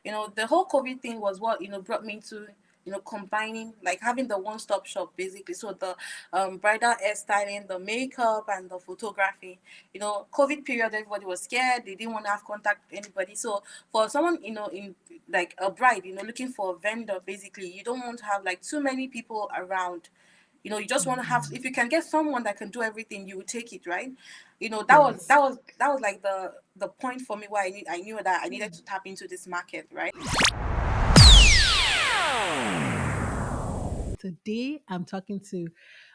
The whole COVID thing was what brought me to combining, like having the one-stop shop basically. So the bridal hairstyling, the makeup, and the photography. COVID period, everybody was scared. They didn't want to have contact with anybody. So for someone in like a bride, looking for a vendor, basically, you don't want to have like too many people around. You just want to have, if you can get someone that can do everything, you would take it, right? That was Yes. that was like the point for me where I knew that I needed to tap into this market, right? Today, I'm talking to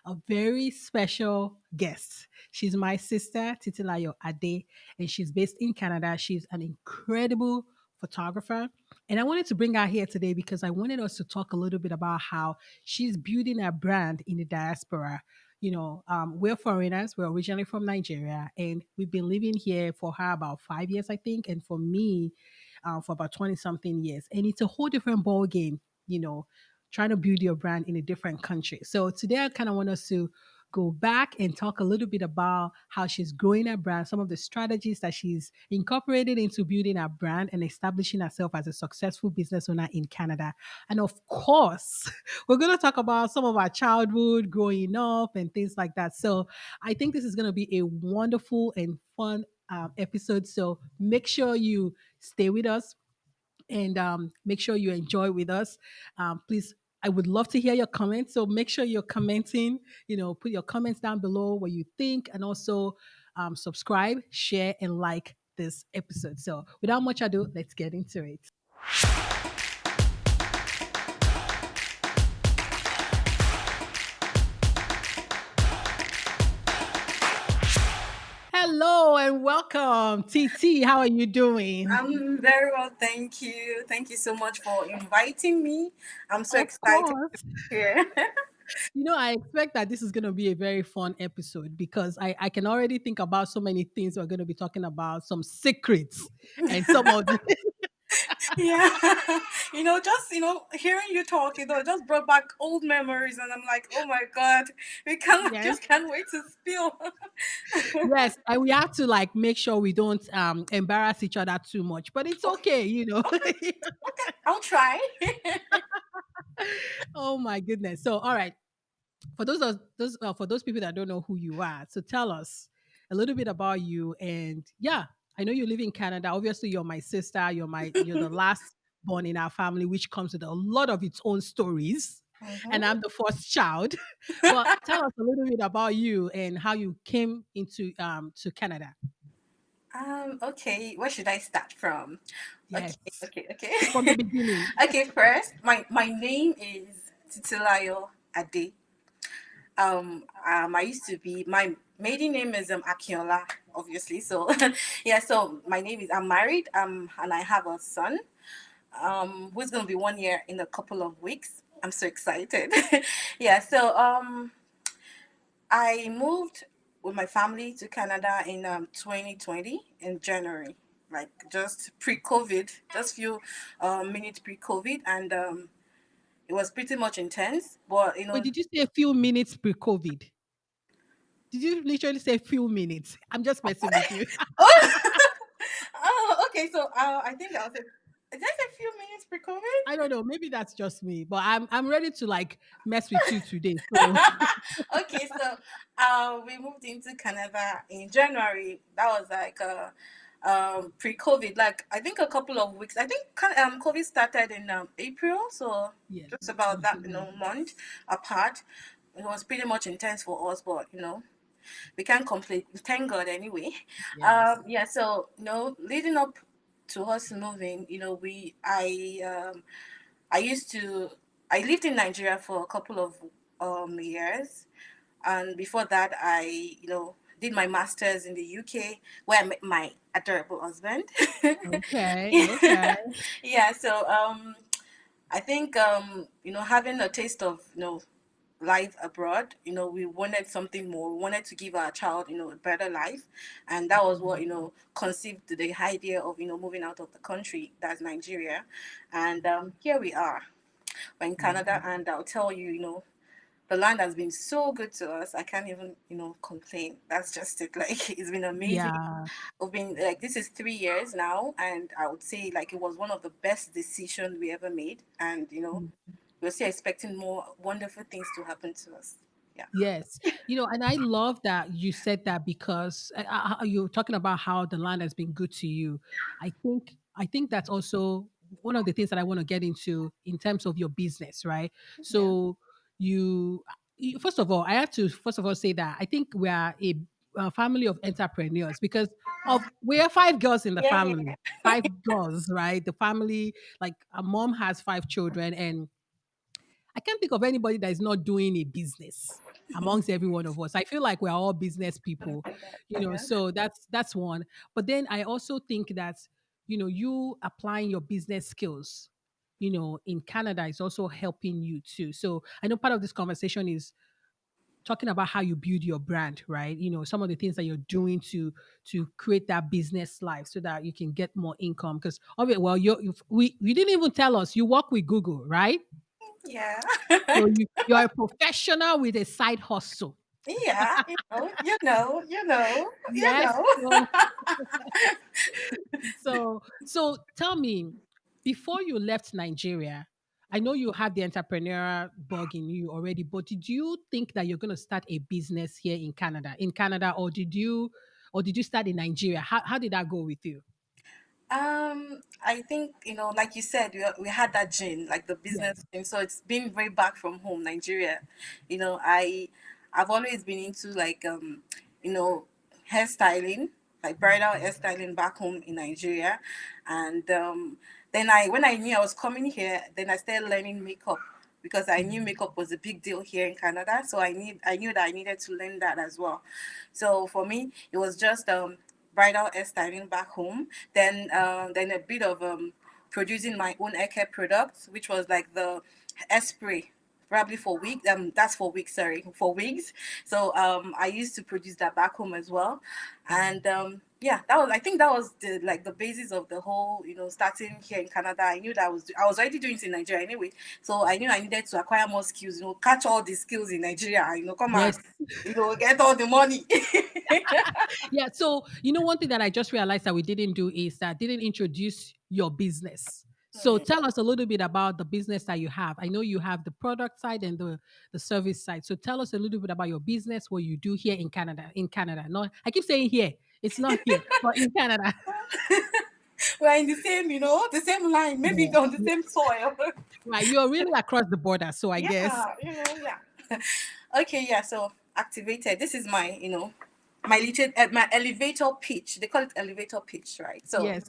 a very special guest. She's my sister, Titilayo Adeh, and she's based in Canada. She's an incredible photographer. And I wanted to bring her here today because I wanted us to talk a little bit about how she's building a brand in the diaspora. We're foreigners. We're originally from Nigeria, and we've been living here for her about 5 years, I think, and for me, for about 20 something years. And it's a whole different ball game, trying to build your brand in a different country. So today I kind of want us to go back and talk a little bit about how she's growing her brand, some of the strategies that she's incorporated into building her brand and establishing herself as a successful business owner in Canada. And of course, we're going to talk about some of our childhood, growing up, and things like that. So I think this is going to be a wonderful and fun episode. So make sure you stay with us and make sure you enjoy with us. Please, I would love to hear your comments. So make sure you're commenting, put your comments down below what you think, and also subscribe, share, and like this episode. So without much ado, let's get into it. Hello and welcome, TT. How are you doing? I'm very well, thank you. Thank you so much for inviting me. I'm so Of excited to course. be here. I expect that this is going to be a very fun episode because I can already think about so many things we're going to be talking about, some secrets, and some of the. Yeah. Just hearing you talk, just brought back old memories, and I'm like, oh my god, we can't Yes. just can't wait to spill. Yes, and we have to like make sure we don't embarrass each other too much, but it's Okay, okay. okay, okay. I'll try. Oh my goodness. So, all right, for those people that don't know who you are, so tell us a little bit about you. And yeah, I know you live in Canada. Obviously, you're my sister. You're the last born in our family, which comes with a lot of its own stories. And Mhm. I'm the first child. But tell us a little bit about you and how you came into to Canada. Okay, where should I start from? Okay, Yes, okay, okay. from the beginning. Okay, first, my name is Titilayo Adeh. I used to be, my maiden name is Akinola, obviously. So yeah, so my name is, I'm married, and I have a son, who's gonna be 1 year in a couple of weeks. I'm so excited. Yeah, so I moved with my family to Canada in 2020 in January, like just pre-COVID, just few minutes pre-COVID, and it was pretty much intense. But Wait, did you say a few minutes pre-COVID? Did you literally say few minutes? I'm just messing with you. oh, okay. So I think I was just a few minutes I pre-COVID. don't know. Maybe that's just me, but I'm ready to like mess with you today. So Okay, so we moved into Canada in January. That was like pre-COVID, like I think a couple of weeks. I think COVID started in April, so yes. just about that Mhm. month apart. It was pretty much intense for us, but we can't complain. Thank God anyway. Yes. Yeah, so leading up to us moving, I used to I lived in Nigeria for a couple of years, and before that I did my masters in the UK, where I met my adorable husband. Okay. Okay. Yeah, so I think having a taste of life abroad, we wanted something more. We wanted to give our child a better life, and that was what conceived the idea of moving out of the country, that's Nigeria. And here we are, we're in Canada, Mhm. and I'll tell you, the land has been so good to us. I can't even, complain. That's just it. Like, it's been amazing. Yeah. We've been like, this is 3 years now, and I would say like it was one of the best decisions we ever made. And we're still expecting more wonderful things to happen to us. Yeah. Yes, and I love that you said that because you're talking about how the land has been good to you. I think that's also one of the things that I want to get into in terms of your business, right? Yeah. So you, first of all, I have to first of all say that I think we are a family of entrepreneurs because of we are five girls in the Yeah. family, five girls, right? The family, like a mom has five children, and I can't think of anybody that is not doing a business amongst every one of us. I feel like we're all business people, Yeah. so that's one. But then I also think that, you applying your business skills, in Canada is also helping you too. So I know part of this conversation is talking about how you build your brand, right? Some of the things that you're doing to create that business life so that you can get more income. Because well, you didn't even tell us you work with Google, right? Yeah. So you're a professional with a side hustle. Yeah. You Yes. know. So tell me, before you left Nigeria, I know you have the entrepreneurial bug in you already, but did you think that you're going to start a business here in Canada? Or did you start in Nigeria? How did that go with you? I think, like you said, we had that gene, like the Yes. business gene. So it's been way back from home, Nigeria. I've always been into like you know, hairstyling, like bridal hairstyling back home in Nigeria, and then when I knew I was coming here, then I started learning makeup because I knew makeup was a big deal here in Canada. So I knew that I needed to learn that as well. So for me, it was just bridal hairstyling back home. Then a bit of producing my own hair care products, which was like the hairspray. Probably for wigs. That's for wigs. Sorry, for wigs. So I used to produce that back home as well, and yeah, that was. I think that was the basis of the whole. Starting here in Canada. I knew that I was already doing it in Nigeria anyway. So I knew I needed to acquire more skills. Catch all the skills in Nigeria. Come and Yes. get all the money. Yeah. So, one thing that I just realized that we didn't do is that didn't introduce your business. So tell us a little bit about the business that you have. I know you have the product side and the service side. So tell us a little bit about your business, what you do here in Canada. In Canada. No, I keep saying here. It's not here, but in Canada. We're in the same, the same line, maybe Yeah. on the same soil. Right. You're really across the border. So I guess. Yeah, yeah. Okay, yeah. So activated. This is my, my little my elevator pitch. They call it elevator pitch, right? So, Yes.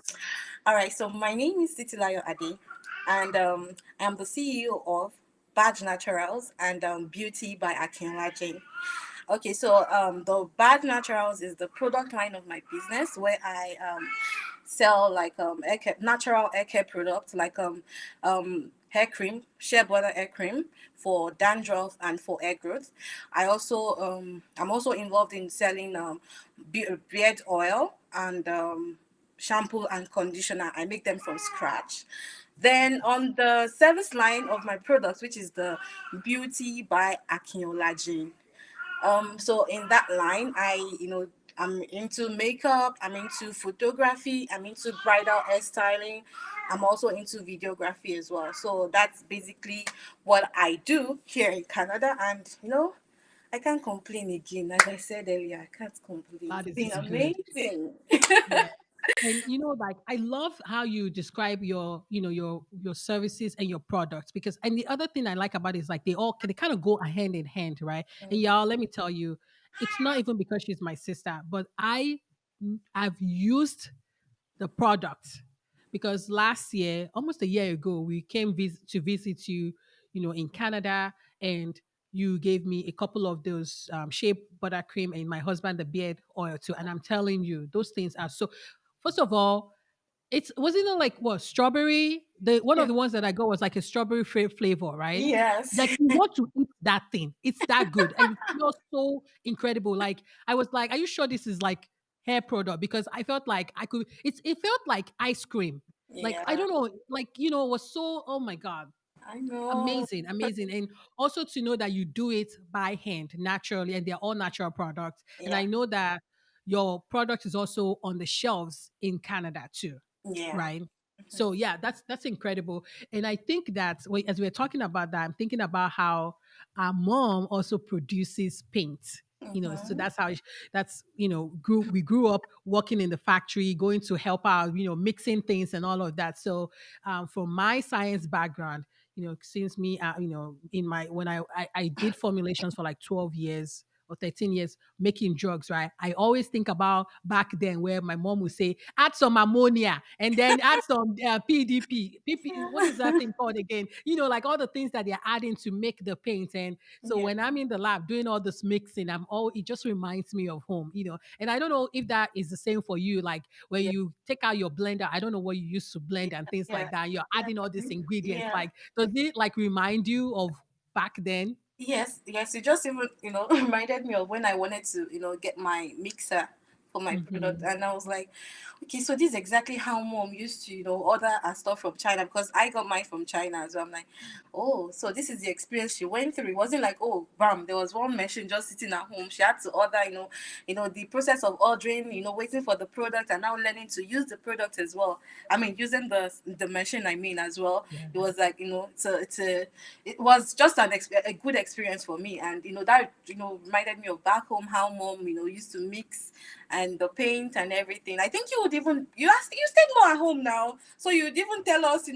all right. So my name is Titilayo Adeh, and I'm the CEO of Badge Naturals and Beauty by Akinla Jane. Okay, so the Bad Naturals is the product line of my business where I sell like natural hair care products like hair cream, shea butter hair cream for dandruff and for hair growth. I'm also involved in selling beard oil and shampoo and conditioner. I make them from scratch. Then on the service line of my products, which is the Beauty by Akinyola Jane. So in that line, I'm into makeup, I'm into photography, I'm into bridal hairstyling, I'm also into videography as well. So that's basically what I do here in Canada, and I can't complain again. As I said earlier, I can't complain. That It's is been good. amazing. Yeah. And like I love how you describe your services and your products because and the other thing I like about it is like they kind of go hand in hand, right? And y'all, let me tell you, it's not even because she's my sister, but I've used the product because last year, almost a year ago, we came to visit you, in Canada, and you gave me a couple of those shea butter cream and my husband the beard oil too. And I'm telling you, those things are so. First of all, it's wasn't it like what strawberry? The one of Yeah. the ones that I got was like a strawberry flavor, right? Yes. Like you want to eat that thing. It's that good and it smells so incredible. Like I was like, "Are you sure this is like hair product?" Because I felt like I could. It felt like ice cream. Like I Yeah. don't know. Like it was so. Oh my god. I know. Amazing, amazing. And also to know that you do it by hand naturally and they're all natural products. And Yeah. I know that your product is also on the shelves in Canada too, Yeah. right? So yeah, that's incredible. And I think that as we're talking about that, I'm thinking about how our mom also produces paint. So Mm-hmm. that's we grew up working in the factory, going to help out, mixing things and all of that. So from my science background, since me, in my when I did formulations for like 12 years or 13 years making drugs, right? I always think about back then where my mom would say, add some ammonia and then add some PDP. What is that Yeah. thing called again? Like all the things that they're adding to make the paint. And so Yeah. when I'm in the lab doing all this mixing, it just reminds me of home, And I don't know if that is the same for you. Like when Yeah. you take out your blender, I don't know what you used to blend and things Yeah. like that. You're Yeah. adding all these ingredients. Yeah. Like, does it like remind you of back then? Yes, yes. It just even, reminded me of when I wanted to, get my mixer for my product. Hmm. And I was like, okay, so this is exactly how mom used to, order her stuff from China because I got mine from China. So I'm like, oh, so this is the experience she went through. It wasn't like, oh, bam, there was one machine just sitting at home. She had to order, the process of ordering, waiting for the product and now learning to use the product as well. I mean, using the machine, I mean, as well. Yeah. It was like, it was just a good experience for me. And, that, reminded me of back home, how mom, used to mix and the paint and everything. I think you would even, you stayed more at home now. So you'd even tell us,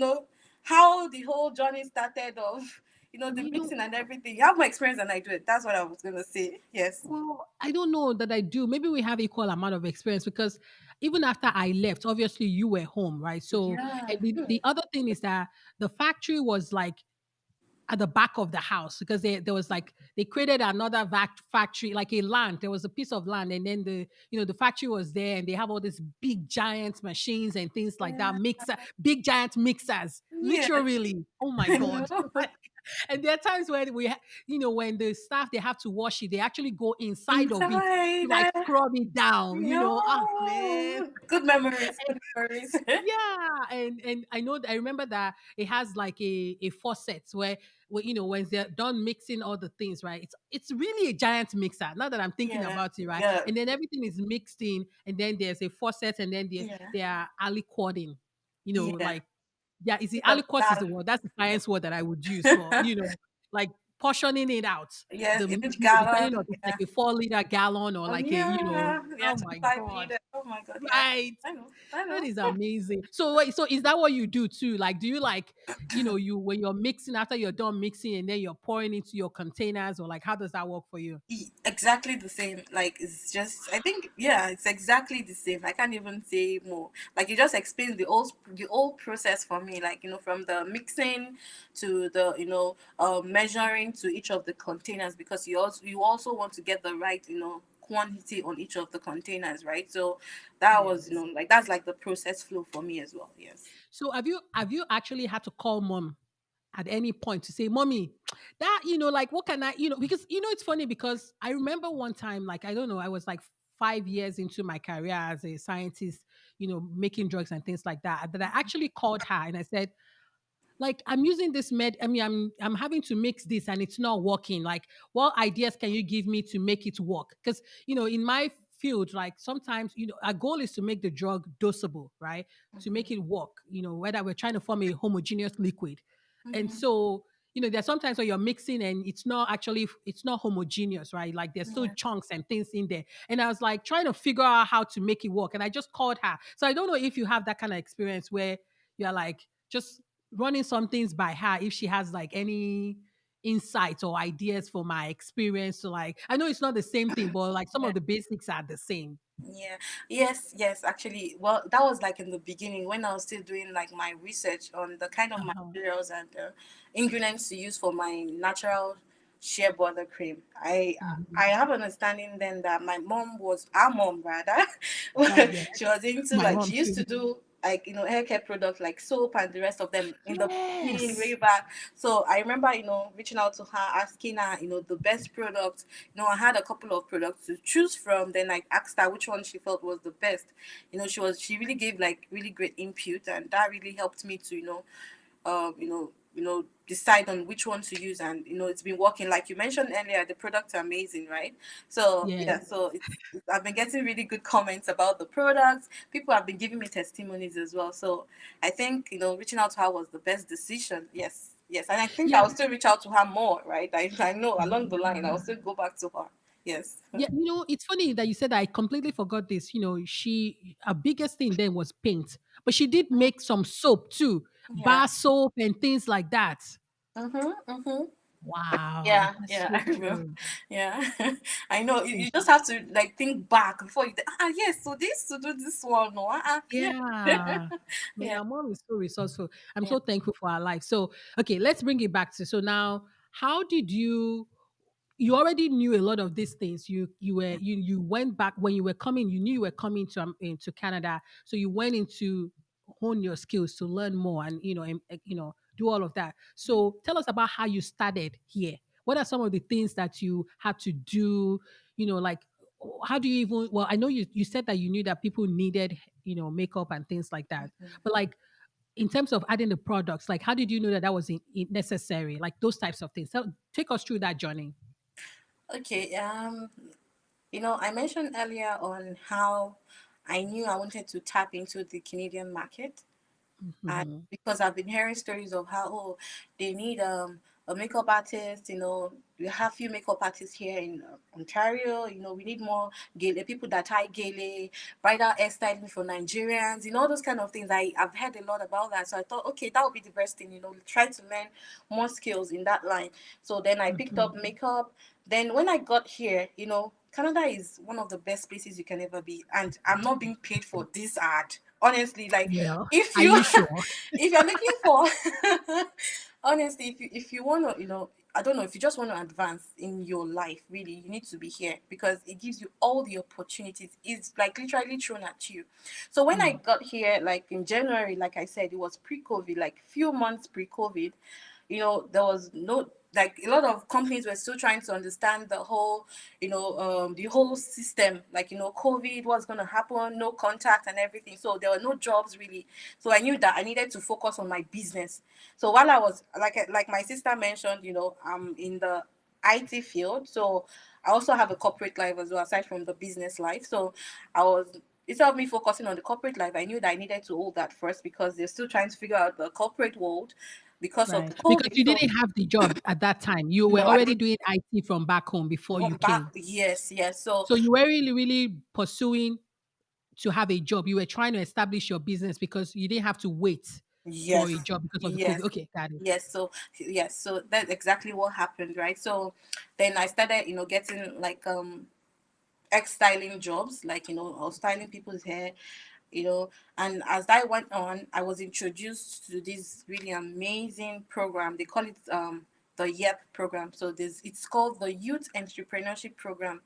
how the whole journey started of, the You know, mixing and everything. You have more experience than I do. That's what I was going to say. Yes. well, I don't know that I do. Maybe we have equal amount of experience because even after I left, obviously you were home, right? So, Yeah. and the other thing is that the factory was like at the back of the house because there was like they created another factory like a land. There was a piece of land and then the factory was there and they have all these big giant machines and things like that, Yeah. mixer, big giant mixers, Yeah. literally, oh my I god. know. Like, and there are times when when the staff they have to wash it, they actually go inside of it to Inside. like scrub it down, man. No. Good memories. Good memories. Yeah, and I remember that it has like a faucet where when they're done mixing all the things, right? It's really a giant mixer. Now that I'm thinking Yeah. about it, right? Yeah. And then everything is mixed in, and then there's a faucet, and then Yeah. they are aliquoting. Yeah. Like yeah, is it The aliquot is the gal. word? That's the Yeah. science word that I would use for like portioning it out. Yes. Is it Depending on gallon? if it's like Yeah. a 4 liter gallon or Oh like yeah. Yeah. oh my 25 god. liters. Oh my god. Yeah. Right. I know. I That know. is amazing. So wait, so is that what you do too? Like, do you like, you when you're mixing after you're done mixing and then you're pouring into your containers or like how does that work for you? Exactly the same. Like it's just, I think, yeah, it's exactly the same. I can't even say more. Like it just explains the whole process for me. Like from the mixing to the measuring to each of the containers, because you also want to get the right quantity on each of the containers, right? So that was Yes. like that's like the process flow for me as well. Yes. So have you actually had to call mom at any point to say, mommy, that, like what can I, because it's funny because I remember one time, like I don't know, I was like 5 years into my career as a scientist, making drugs and things like that I actually called her and I said, like I'm using this I'm having to mix this and it's not working. Like what ideas can you give me to make it work? Because in my field, like sometimes our goal is to make the drug dosable, right? To make it work, whether we're trying to form a homogeneous liquid. And Mm-hmm. so there's sometimes when you're mixing and it's not homogeneous, right? Like there's still Yeah. chunks and things in there. And I was like trying to figure out how to make it work. And I just called her. So I don't know if you have that kind of experience where you're like just running some things by her if she has like any insights or ideas for my experience. So like I know it's not the same thing, but like some Yeah. of the basics are the same. Yeah. Yes, yes, actually. Well, that was like in the beginning when I was still doing like my research on the kind of Uh-huh. materials and ingredients to use for my natural shea butter cream. I Mhm. I have understanding then that my mom was our mom rather. Yeah. She was into My like mom she used too. to do like hair care products like soap and the rest of them in the beginning way Yes. back. So I remember reaching out to her, asking her the best product. I had a couple of products to choose from. Then I asked her which one she felt was the best. She really gave like really great input, and that really helped me to decide on which one to use, and it's been working. Like you mentioned earlier, the products are amazing, right? So Yes. yeah, so I've been getting really good comments about the products. People have been giving me testimonies as well. So I think reaching out to her was the best decision. Yes, yes, and I think Yeah. I'll still reach out to her more, right? I know along the line I'll still go back to her. Yes. Yeah, it's funny that you said that. I completely forgot this. She her biggest thing then was paint, but she did make some soap too, Yeah. bar soap and things like that. Mhm. Mhm. Wow, Yeah, that's yeah, so I remember. true. Yeah, I know. You, So you just have to like think back before you. Yes. So this to do this one. No. Yeah. yeah. Man, Yeah. our mom is so resourceful. I'm Yeah. so thankful for her life. So, okay, let's bring it back to so now, how did you already knew a lot of these things. You went back when you were coming. You knew you were coming to into Canada, so you went into hone your skills to learn more and do all of that. So tell us about how you started here. What are some of the things that you had to do? Like how do you even? Well, I know you said that you knew that people needed makeup and things like that, but like in terms of adding the products, like how did you know that that was necessary? Like those types of things. So take us through that journey. Okay. I mentioned earlier on how I knew I wanted to tap into the Canadian market. And Mhm. because I've been hearing stories of how they need a makeup artist. We have few makeup artists here in Ontario. We need more gele people that tie gele, bridal hairstyling for Nigerians. All those kind of things. I've heard a lot about that. So I thought, okay, that would be the best thing. Try to learn more skills in that line. So then I picked Mhm. up makeup. Then when I got here, Canada is one of the best places you can ever be, and I'm not being paid for this ad. Honestly, like Well, if are you you sure? if you're looking for honestly, if you want to, I don't know, if you just want to advance in your life, really, you need to be here because it gives you all the opportunities. It's like literally thrown at you. So when I Mm. got here, like in January, like I said, it was pre-COVID, like few months pre-COVID. There was no, like, a lot of companies were still trying to understand the whole system, like, COVID, what's going to happen, no contact and everything. So there were no jobs really. So I knew that I needed to focus on my business. So while I was, like my sister mentioned, I'm in the IT field. So I also have a corporate life as well, aside from the business life. So I was, instead of me focusing on the corporate life, I knew that I needed to hold that first because they're still trying to figure out the corporate world because of Right. the Because COVID. you So didn't have the job at that time. You were no, I already didn't doing IT from back home before you come back. came. Yes, yes. So So you were really, really pursuing to have a job. You were trying to establish your business because you didn't have to wait for a yes, job because of the COVID. yes, Okay, got it. yes. So that's exactly what happened, right? So then I started, getting like ex styling jobs, like, I was styling people's hair, and as I went on, I was introduced to this really amazing program. They call it the YEP program. So it's called the Youth Entrepreneurship Program,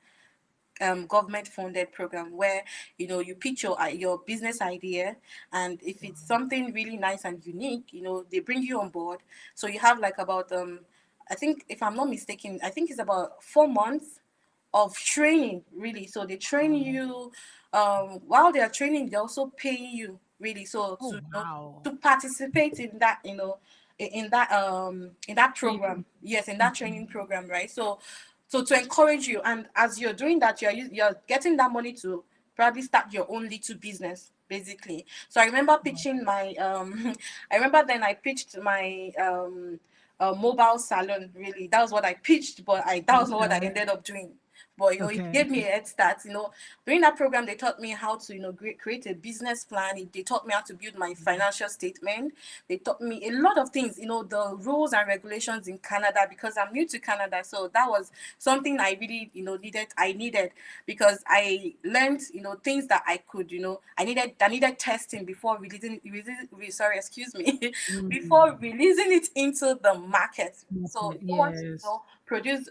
government funded program, where you pitch your business idea, and if it's something really nice and unique, they bring you on board. So you have like about I think, if I'm not mistaken, I think it's about 4 months of training, really. So they train Wow. you, while they are training they also pay you, really, so Oh to wow. to participate in that, in that program. Training. Yes, in that training program, right? So to encourage you, and as you're doing that, you're getting that money to probably start your own little business, basically. So I remember pitching my I remember then I pitched my mobile salon, really. That was what I pitched, but I that was not what I Okay. ended up doing. But it Okay. gave me a head start. During that program, they taught me how to create a business plan. They taught me how to build my financial statement. They taught me a lot of things, the rules and regulations in Canada, because I'm new to Canada. So that was something I really needed, because I learned things that I could, I needed testing before sorry, excuse me, before Mm. releasing it into the market. So Okay. if you want to Yes. produce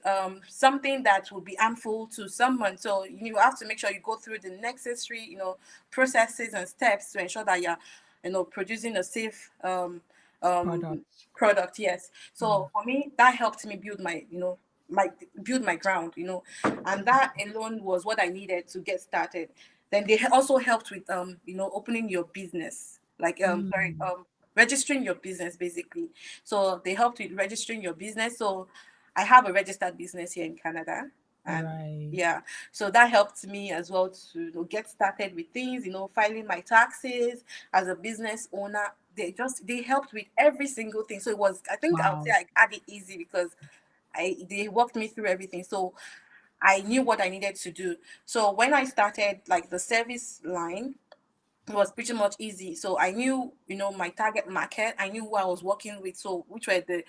something that will be harmful to someone, so you have to make sure you go through the necessary processes and steps to ensure that you're producing a safe um Products. product. Yes. Mm. So for me, that helped me my build my ground, and that alone was what I needed to get started. Then they also helped with opening your business, like sorry, Mm. registering your business basically. So they helped with registering your business. So I have a registered business here in Canada, and Right. yeah, so that helped me as well to, get started with things, filing my taxes as a business owner. They helped with every single thing. So it was, I think I would say Wow. I had it easy because they walked me through everything. So I knew what I needed to do. So when I started like the service line, it was pretty much easy. So I knew, my target market. I knew who I was working with. So which were the,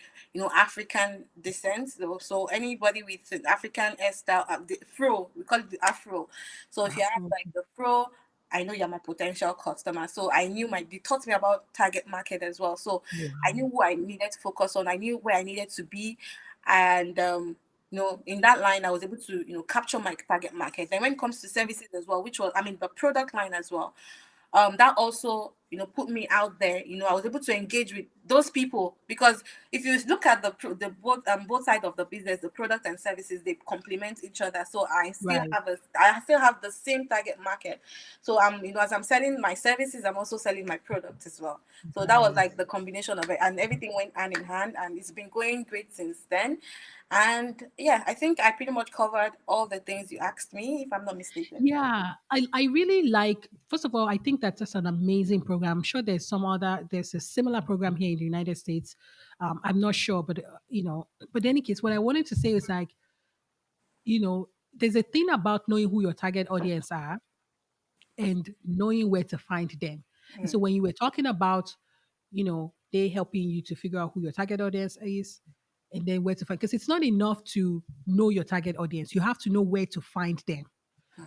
African descent. So anybody with an African hairstyle, the fro, we call it the afro. So if you have Afro. like the fro, I know you're my potential customer. So I knew they taught me about target market as well. So I Wow. knew who I needed to focus on. I knew where I needed to be, and in that line, I was able to, capture my target market. Then when it comes to services as well, which was, I mean, the product line as well, that also, put me out there. I was able to engage with those people because if you look at both sides of the business, the product and services, they complement each other. So Right. I still have the same target market. So as I'm selling my services, I'm also selling my product as well. So that was Right. like the combination of it, and everything went hand in hand, and it's been going great since then. And yeah, I think I pretty much covered all the things you asked me, if I'm not mistaken. Yeah, I really like, first of all, I think that's just an amazing program. I'm sure there's a similar program here in the United States. I'm not sure, but, but in any case, what I wanted to say is like, there's a thing about knowing who your target audience are and knowing where to find them. And so when you were talking about, they helping you to figure out who your target audience is and then where to find, because it's not enough to know your target audience. You have to know where to find them,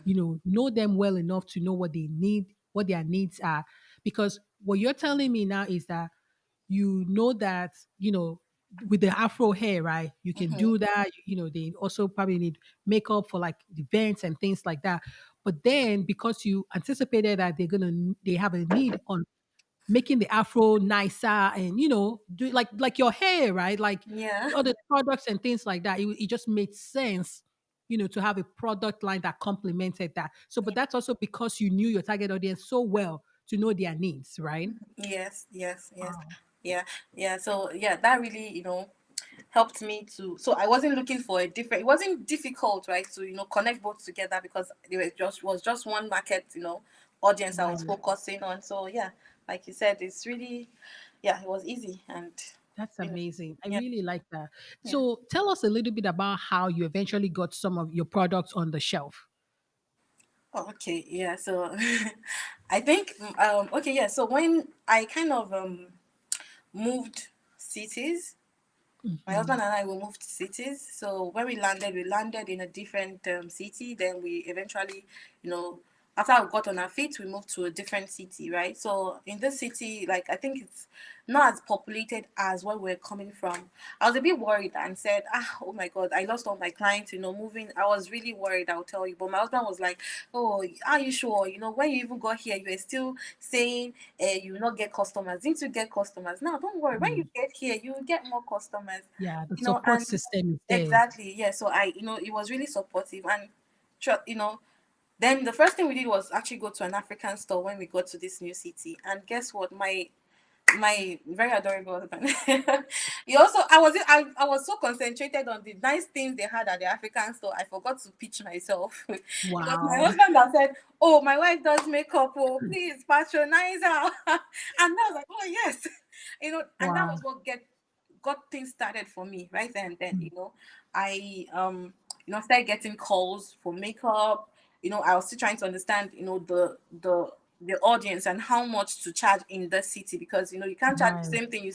know them well enough to know what they need, what their needs are. Because what you're telling me now is that that, with the afro hair, right? You can Mm-hmm. do that. They also probably need makeup for like events and things like that. But then because you anticipated that they have a need on making the afro nicer and do like your hair, right? Like Yeah. all the products and things like that. It just made sense, to have a product line that complemented that. So, but that's also because you knew your target audience so well to know their needs, right? Yes, yes, yes. Wow. Yeah, yeah. So yeah, that really, helped me to, so I wasn't looking for a different, it wasn't difficult, right, to, connect both together because it was just one market, audience I was Right. focusing on. So yeah, like you said, it's really, yeah, it was easy. And That's you know, amazing. I yeah, really like that. yeah. So tell us a little bit about how you eventually got some of your products on the shelf. Oh, okay, yeah. So I think okay, yeah. So when I kind of moved cities, my husband and I, we moved cities. So when we landed in a different city. Then we eventually, you know, after we got on our feet, we moved to a different city, right? So in this city, like I think it's not as populated as where we're coming from. I was a bit worried and said, oh my God, I lost all my clients, moving. I was really worried, I'll tell you. But my husband was like, oh, are you sure? When you even got here, you were still saying you will not get customers. Didn't you get customers? Now, don't worry. When you Mm. get here, you will get more customers. Yeah, the support And system is there. exactly, yeah. So it was really supportive. And then the first thing we did was actually go to an African store when we got to this new city. And guess what? My very adorable husband. He also, I was so concentrated on the nice things they had at the African store, I forgot to pitch myself. It was my Wow. husband that said, "Oh, my wife does makeup. Oh, please patronize her." And I was like, "Oh yes," and that Wow. was what got things started for me right then and then. I started getting calls for makeup. I was still trying to understand, the audience and how much to charge in the city, because you can't charge the Right. same thing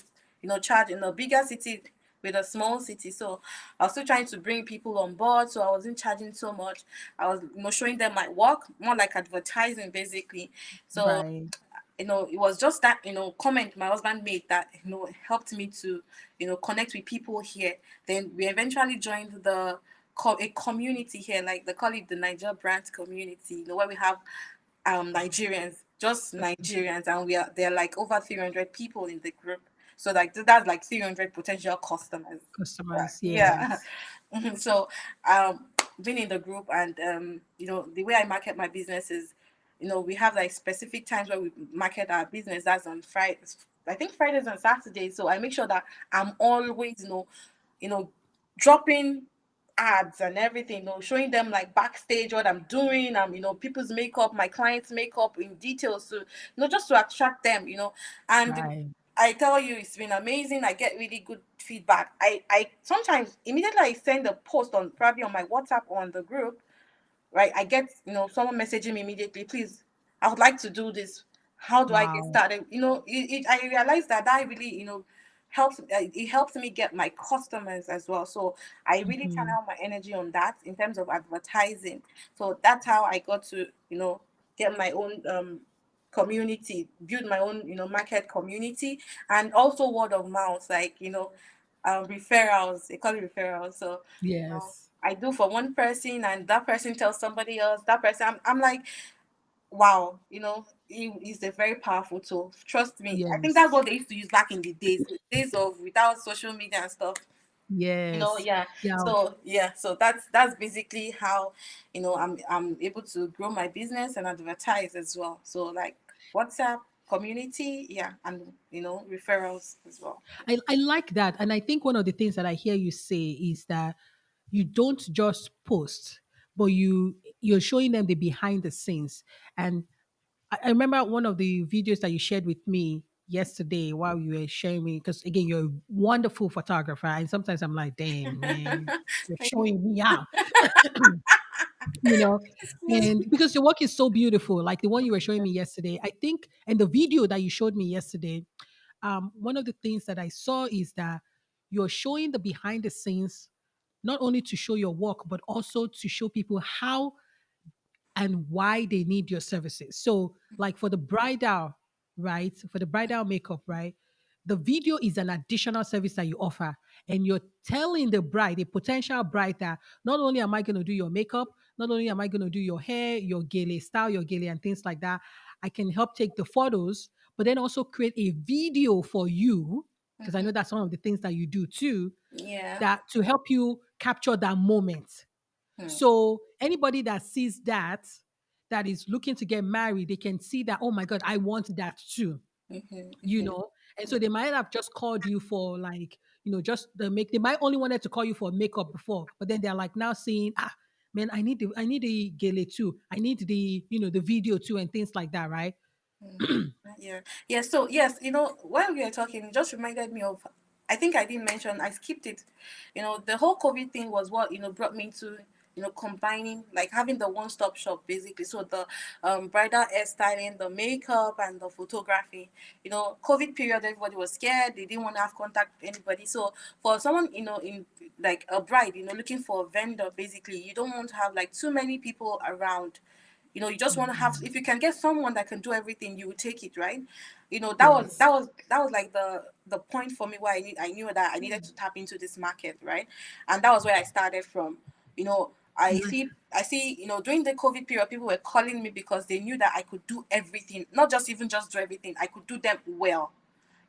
charge in a bigger city with a small city. So I was still trying to bring people on board, so I wasn't charging so much. I was showing them my work, more like advertising basically. So Right. it was just that comment my husband made that helped me to connect with people here. Then we eventually joined a community here, like they call it the Niger brand community, where we have Nigerians, just Nigerians, and there are like over 300 people in the group. So like that's like 300 potential customers. Customers, Yeah. yes. So um being in the group, and the way I market my business is, we have like specific times where we market our business. That's on Friday. I think Fridays and Saturdays. So I make sure that I'm always, you know, dropping ads and everything, showing them like backstage what I'm doing, people's makeup, my clients' makeup in details, so just to attract them. And Right. I tell you, it's been amazing. I get really good feedback. I sometimes immediately I send a post on probably on my WhatsApp or on the group, right? I get, someone messaging me immediately, please, I would like to do this. How do I get Wow. started? I realized that really, helps. It helps me get my customers as well. So I really Hmm. channel my energy on that in terms of advertising. So that's how I got to, get my own community, build my own, market community, and also word of mouth, like, referrals. They call it referrals. So, Yes. I do for one person, and that person tells somebody else. That person, I'm like, wow, he's a very powerful tool. Trust me. I think that's Yes. what they used to use back in the days of without social media and stuff. Yes. Yeah. Yeah. So yeah, so that's basically how, I'm able to grow my business and advertise as well. So like WhatsApp community, yeah, and referrals as well. I like that. And I think one of the things that I hear you say is that you don't just post, but you're showing them the behind the scenes. And I remember one of the videos that you shared with me yesterday while you were sharing me, because again, you're a wonderful photographer. And sometimes I'm like, dang, man, you're showing me out. you know and because your work is so beautiful, like the one you were showing me yesterday, I think, and the video that you showed me yesterday, one of the things that I saw is that you're showing the behind the scenes, not only to show your work but also to show people how and why they need your services. So, like for the bridal, right? For the bridal makeup, right? The video is an additional service that you offer. And you're telling the bride, the potential bride, that not only am I going to do your makeup, not only am I going to do your hair, your gele style, your gele, and things like that, I can help take the photos, but then also create a video for you, because I know that's one of the things that you do too, Yeah. that to help you capture that moment. Hmm. So anybody that sees that, that is looking to get married, they can see that, oh my God, I want that too, Mm-hmm, you mm-hmm. know? And so they might have just called you for like, just the make, they might only wanted to call you for makeup before, but then they're like now saying, man, I need the gele too. I need the video too and things like that, right? Yeah. Yeah. So yes, while we were talking, it just reminded me of. I think I didn't mention. I skipped it. The whole COVID thing was what brought me to combining, like having the one-stop shop basically. So the bridal hairstyling, the makeup, and the photography. COVID period, everybody was scared. They didn't want to have contact with anybody. So for someone in like a bride, looking for a vendor, basically, you don't want to have like too many people around. You just want to have, Mhm. if you can get someone that can do everything, you would take it, right? That was Yes. that was like the point for me where I knew that I needed to tap into this market, right? And that was where I started from. I see during the COVID period, people were calling me because they knew that I could do everything, not just even just do everything, I could do them well.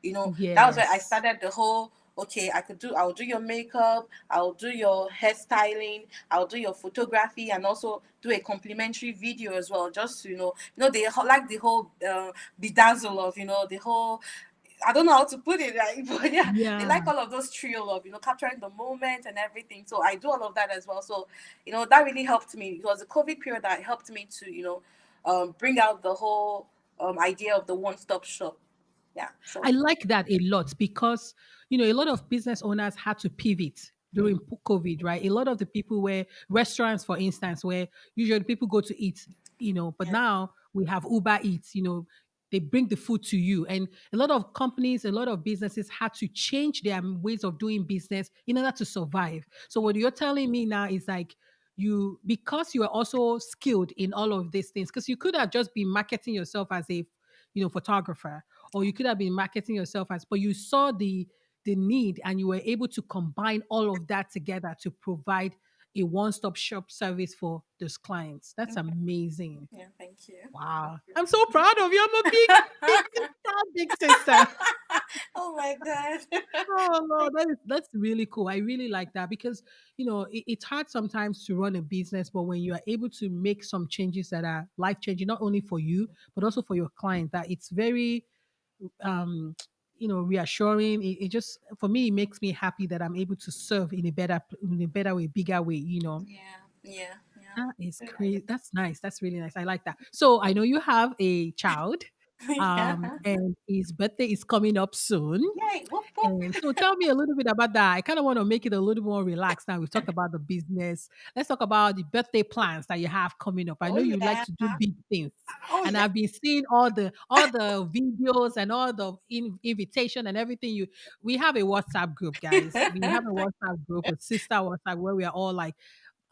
That was where I Yes. started the whole, okay, I'll do your makeup, I'll do your hairstyling, I'll do your photography, and also do a complimentary video as well, just to, they like the whole bedazzle of, the whole, I don't know how to put it, right? But yeah, they Yeah. like all of those trio of, capturing the moment and everything. So I do all of that as well. So, that really helped me. It was the COVID period that helped me to, bring out the whole idea of the one-stop shop. Yeah. I So, like that a lot because, a lot of business owners had to pivot during COVID, right? A lot of the people were restaurants, for instance, where usually people go to eat, but yeah. now we have Uber Eats, they bring the food to you. And a lot of companies, a lot of businesses had to change their ways of doing business in order to survive. So what you're telling me now is like, because you are also skilled in all of these things, because you could have just been marketing yourself as a photographer, or you could have been marketing yourself as, but you saw the need and you were able to combine all of that together to provide a one-stop shop service for those clients. That's amazing. Yeah, thank you. Wow. I'm so proud of you. I'm a big sister, big sister. Oh my god. Oh no, that's really cool. I really like that because it's hard sometimes to run a business, but when you are able to make some changes that are life changing, not only for you but also for your client, that it's very reassuring. It just, for me, it makes me happy that I'm able to serve in a better way, bigger way. Yeah, yeah, yeah. That is Good crazy. That's nice. That's really nice. I like that. So I know you have a child, idea. Yeah. and his birthday is coming up soon. Yay! Whoop whoop. And so tell me a little bit about that. I kind of want to make it a little more relaxed now. We've talked about the business. Let's talk about the birthday plans that you have coming up. I Oh know you like yeah. to do big things. Oh And yeah. I've been seeing all the videos and all the invitation and everything. We have a WhatsApp group, guys. We have a WhatsApp group, a sister WhatsApp, where we are all like,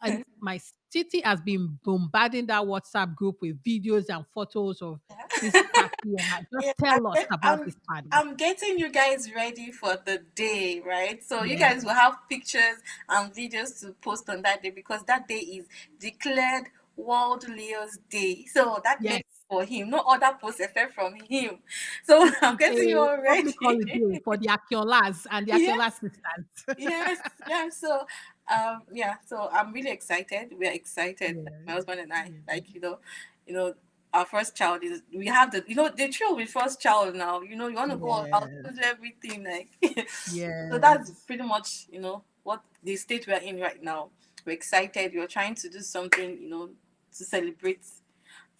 and my city has been bombarding that WhatsApp group with videos and photos of this party. And just Yeah, tell us about I'm this party. I'm getting you guys ready for the day, right? So you Yeah. guys will have pictures and videos to post on that day because that day is declared World Leo's Day. So that makes Yes. for him, no other post except from him. So It I'm is getting you a all public ready. holiday for the Akiolas and the Yes, Akiola sisters. yes, yeah. So, yeah. So I'm really excited. We're excited, my Yes. husband and I. Yes. Like you know, our first child is. We have the thrill with first child now. You want to go all out, Yes. do everything like. So that's Yes. pretty much what the state we're in right now. We're excited. We're trying to do something to celebrate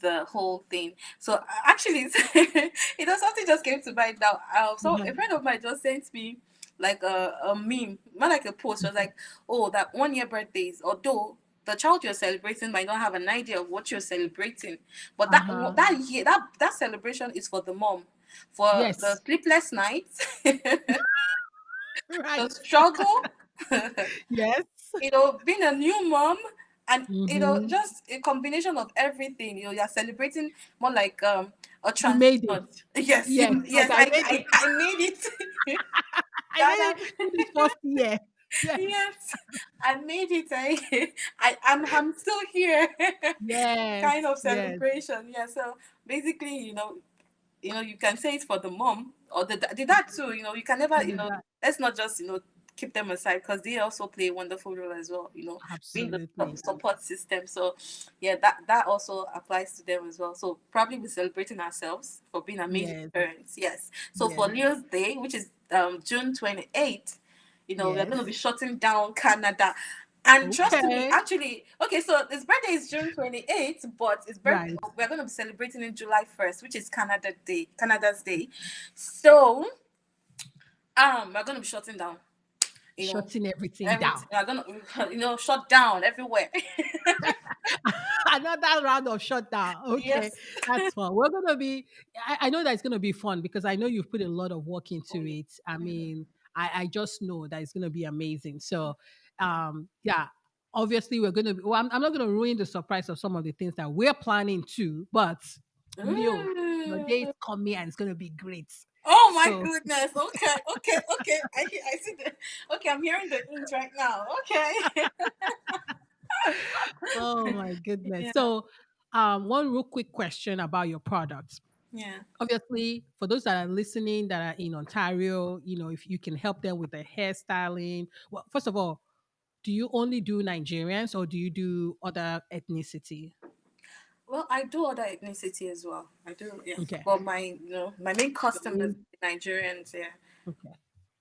the whole thing. So actually, something just came to mind now. So Uh-huh. a friend of mine just sent me like a meme, not like a post. She was like, "Oh, that 1 year birthdays, although the child you're celebrating might not have an idea of what you're celebrating, but Uh-huh. that year that celebration is for the mom, for the Yes. sleepless nights, the Right. struggle." Yes. Being a new mom and Mm-hmm. just a combination of everything. You're celebrating more like a You made transition. it. Yes, Yes. Like yes, I made it. I made it. I That made it through this first year. Yes. yes, I made it. I'm still here. Kind Yes. of Yes. celebration. Yeah. So basically, you can say it's for the mom or the dad too. You can never, And that, let's not just, keep them aside because they also play a wonderful role as well, being the absolutely. support system. So, yeah, that also applies to them as well. So, probably we're celebrating ourselves for being amazing Yes. parents. Yes. So, for Yes. Leo's Day, which is June 28th, we're going to be Yes. shutting down Canada. And trust me, Okay. actually, okay, so his birthday is June 28th, but his birthday, Right. we're going to be celebrating in July 1st, which is Canada's Day. So, we're going to be shutting down, you know, Shutting everything down. everything. We're going to, shut down everywhere. Another round of shutdown. Okay, Yes. that's fun. We're gonna be. I know that it's gonna be fun because I know you've put a lot of work Oh, into yeah. it. I Mhm. mean, I just know that it's gonna be amazing. So, Yeah. yeah. Obviously, we're gonna. Be, well, I'm not gonna ruin the surprise of some of the things that we're planning to, but Leo, your day is Ooh. coming and it's gonna be great. Oh my So, goodness. Okay, okay, okay. I see the. Okay, I'm hearing the ink right now. Okay. oh my goodness. Yeah. So, one real quick question about your products. Yeah. Obviously, for those that are listening that are in Ontario, if you can help them with their hairstyling. Well, first of all, do you only do Nigerians or do you do other ethnicity? Well, I do other ethnicity as well. I do, yeah. Okay. But my main Your customers, main- Nigerians, yeah. Okay.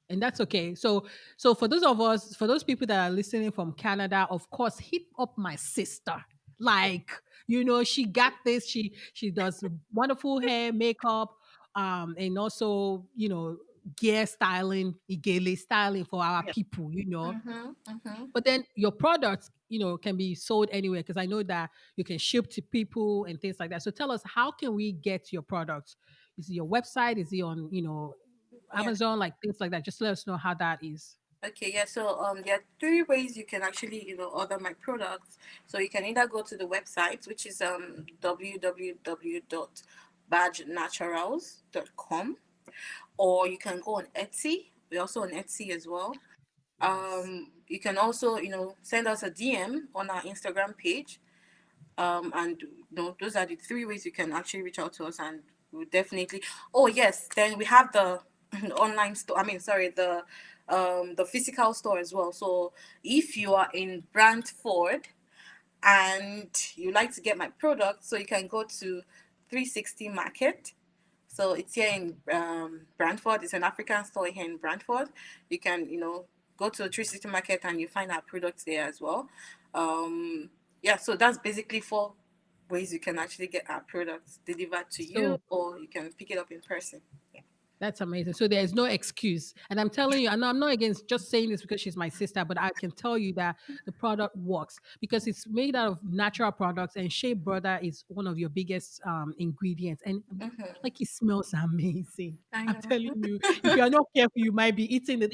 And that's okay. So for those people that are listening from Canada, of course, hit up my sister. Like, she got this. She does wonderful hair, makeup, and also, gear styling, igele styling for our Yeah. people. Mm-hmm. Mm-hmm. But then your products, can be sold anywhere because I know that you can ship to people and things like that. So tell us, how can we get your products? Is it your website? Is it on, Yeah. Amazon, like things like that? Just let us know how that is. Okay, yeah. So there are three ways you can actually, order my products. So you can either go to the website, which is www.badgenaturals.com, or you can go on Etsy. We're also on Etsy as well. Yes. You can also, send us a DM on our Instagram page. And those are the three ways you can actually reach out to us, and we'll definitely. Oh yes, then we have the online store. I mean, sorry, the physical store as well. So if you are in Brantford and you like to get my product, so you can go to 360 Market, So it's here in Brantford. It's an African store here in Brantford. You can, go to 360 Market and you find our products there as well. Yeah, so that's basically four ways you can actually get our products delivered to you, So or you can pick it up in person. Yeah. that's amazing. So there is no excuse. And I'm telling you, I know I'm not against just saying this because she's my sister, but I can tell you that the product works because it's made out of natural products and shea butter is one of your biggest ingredients. And Mm-hmm. like it smells amazing. I I'm know. telling you, if you're not careful, you might be eating it.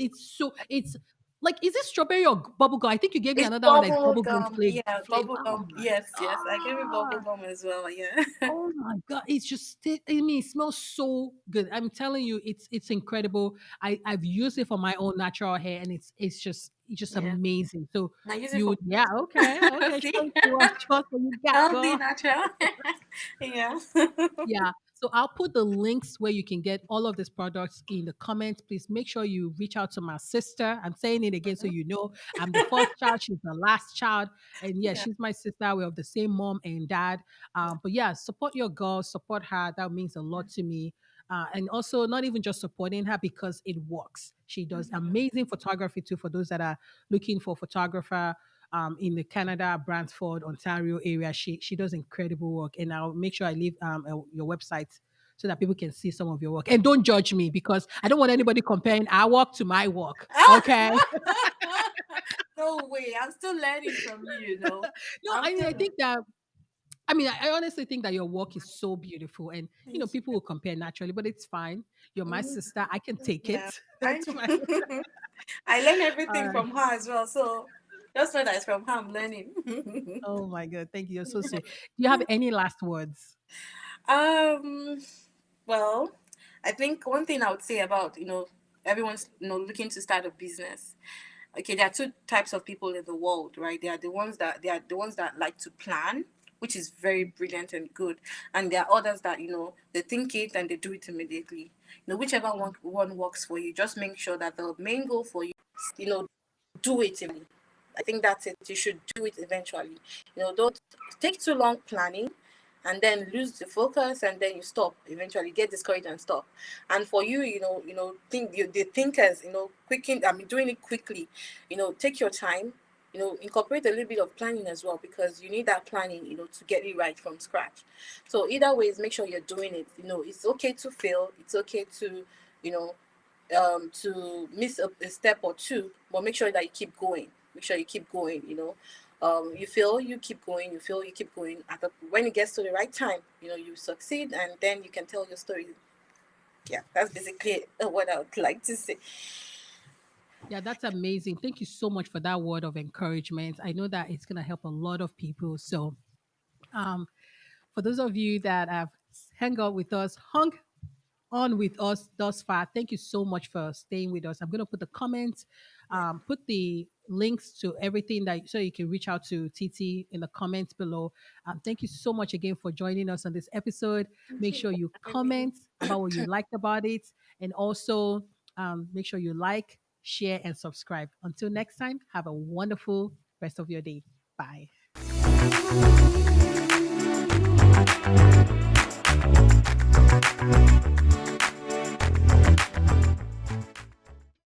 It's like, is it strawberry or bubble gum? I think you gave me It's another one that's bubble bubble gum gum. flavor. Yeah, Flavor. bubble Oh gum. my Yes, yes. I gave you bubble God. gum as well. Yeah. Oh my god, it's just I mean, it smells so good. I'm telling you, it's incredible. I've used it for my own natural hair and it's just Yeah. amazing. So I use it you for would yeah, okay, okay, see, show it to us, show us what you got, healthy, girl. natural. Yeah. Yeah. So I'll put the links where you can get all of these products in the comments. Please make sure you reach out to my sister. I'm saying it again so you know I'm the first child, she's the last child. And yeah, Yeah. she's my sister. We're of the same mom and dad. But yeah, support your girl, support her. That means a lot to me. And also not even just supporting her because it works. She does Mhm. amazing photography too for those that are looking for photographer in the Canada, Brantford, Ontario area. She does incredible work, and I'll make sure I leave your website so that people can see some of your work. And don't judge me because I don't want anybody comparing our work to my work. Okay. No way. I'm still learning from you. No, I'm I mean still I think that I honestly think that your work is so beautiful, and learning. people will compare naturally, but it's fine. You're my Mhm. sister. I can take Yeah. it. I It's fine. I learn All everything right. from her as well. So just know that it's from her I'm learning. Oh my god, thank you. You're so sweet. Do you have any last words? um well, I think one thing I would say about, everyone's, looking to start a business. Okay, there are two types of people in the world, right? They are the ones that like to plan, which is very brilliant and good, and there are others that, they think it and they do it immediately. Whichever one works for you, just make sure that the main goal for you is, do it immediately. I think that's it. You should do it eventually. Don't take too long planning and then lose the focus and then you stop. Eventually get discouraged and stop. And for you, the thinkers, quicken, I mean doing it quickly, take your time, incorporate a little bit of planning as well, because you need that planning, to get it right from scratch. So either ways, make sure you're doing it. It's okay to fail, it's okay you know to miss a step or two, but make sure that you keep going. Make sure you keep going. You feel you keep going. You feel you keep going. When it gets to the right time, you succeed, and then you can tell your story. Yeah, that's basically what I would like to say. Yeah, that's amazing. Thank you so much for that word of encouragement. I know that it's going to help a lot of people. So, um, for those of you that have hung on with us thus far, thank you so much for staying with us. I'm going to put the comments, Yeah, put the links to everything that so you can reach out to Titi in the comments below. Thank you so much again for joining us on this episode. thank Make you sure for you having me. comment about what you liked about it, and also make sure you like, share, and subscribe. Until next time, have a wonderful rest of your day. Bye.